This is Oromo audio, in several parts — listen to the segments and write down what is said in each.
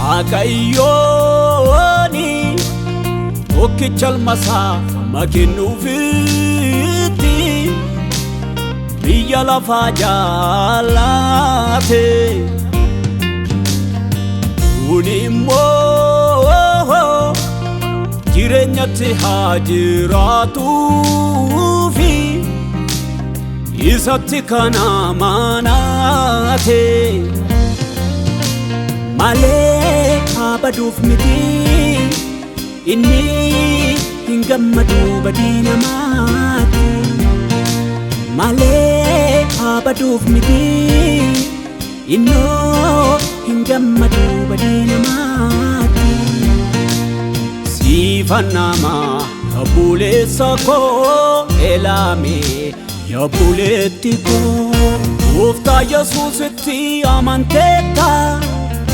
waaqayyooni tokkicha ilmasaa kennuufitti biyya lafaa jaalate kun immoo jireenyatti haa jiraatuufi isatti kan amanate malee haa baduuf miti inni hin gammadu badii namaatti malee haa baduuf miti innoo hin gammadu badii namaatti siifannama yabbuleessa koo elaame yabbuleetti koo gooftaa Yesuusitti amanteetta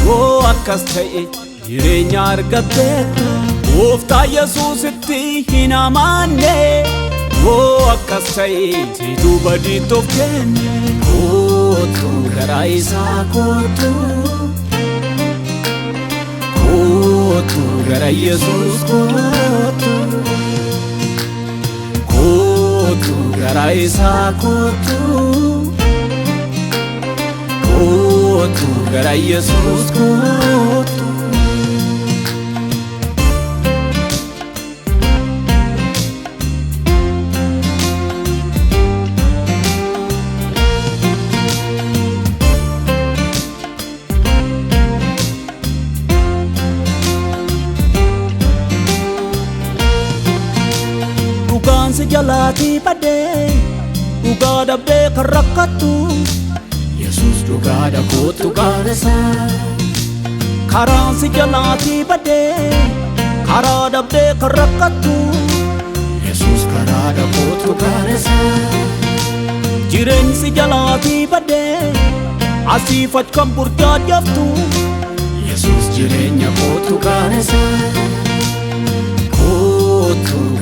yoo akkas ta'e jireenya argatteetta gooftaa Yesuusitti hin amanne yoo akkas ta'e situu badiitti of kenne kootu gara isaa kootu gara Yesuus kootu gara isaa kootu gara Yesuus kootu si jalati bade dhugaa dhabdee kan rakkattu Yesuus dhugaa dhabuutu gaaresa karaan si jalati bade karaa dhabdee kan rakkattu Yesuus karaa dhabuutu gaaresa jireenyi si jalati bade asiif achi kan burjaajaftu Yesuus jireenya kootu gaaresa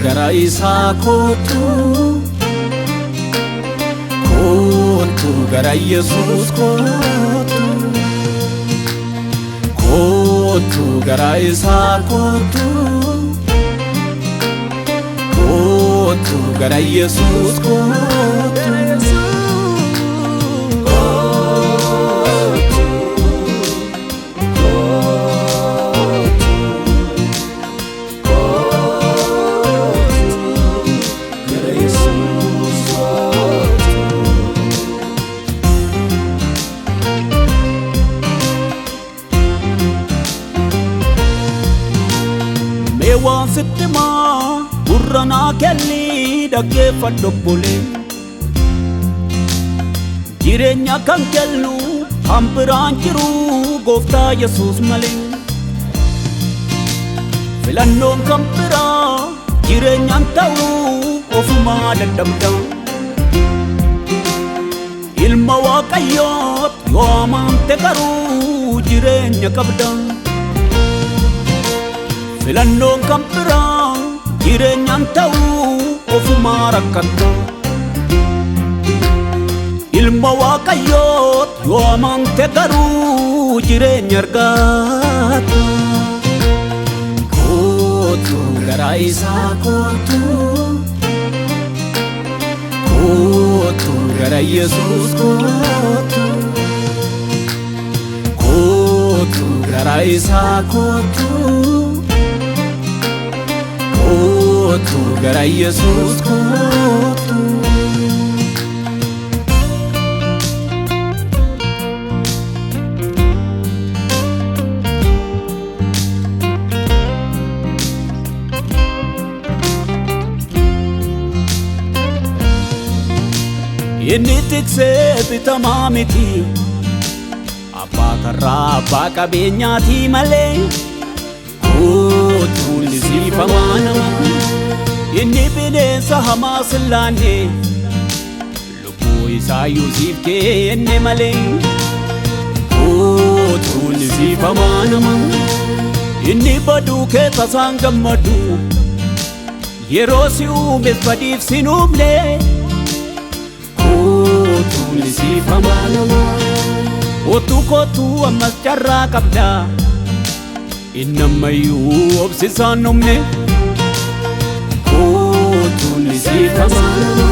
gara isaa kootu gara Yesuus kootu gara isaa kootu gara Yesuus kootu waan sittima gurra naa kenni dhaggeeffadhu obbolee jireenya kan kennu kan biraan jiru gooftaa Yesuus malee filannoon kan biraa jireenyaan ta'u ofumaa dadhabda ilma Waaqayyoot yoo amante garuu jireenya qabda filannoon kan biraa jireenyaan ta'u ofumaa rakkatta ilma Waaqayyoot yoo amante garuu jireenya argata kootu gara isaa kootu gara Yesuus kootu gara isaa kootu gara Yesuus kootu inni tiksee bitamaa miti abbaa karraa abbaa qabeenyaati malee kootuun lisiifamaa nama inni bineensa hamaa sillaanne lubbuu isaa Yuusiif kenne malee kootuun lisiifamaa nama inni baduu kee tasaan gammadu yeroo si uumeef badiif sin uumne kootuun lisiifamaa nama otuu kootuu ammas carraa qabda innammayyuu obsisaan nomne kootuun isiifamaa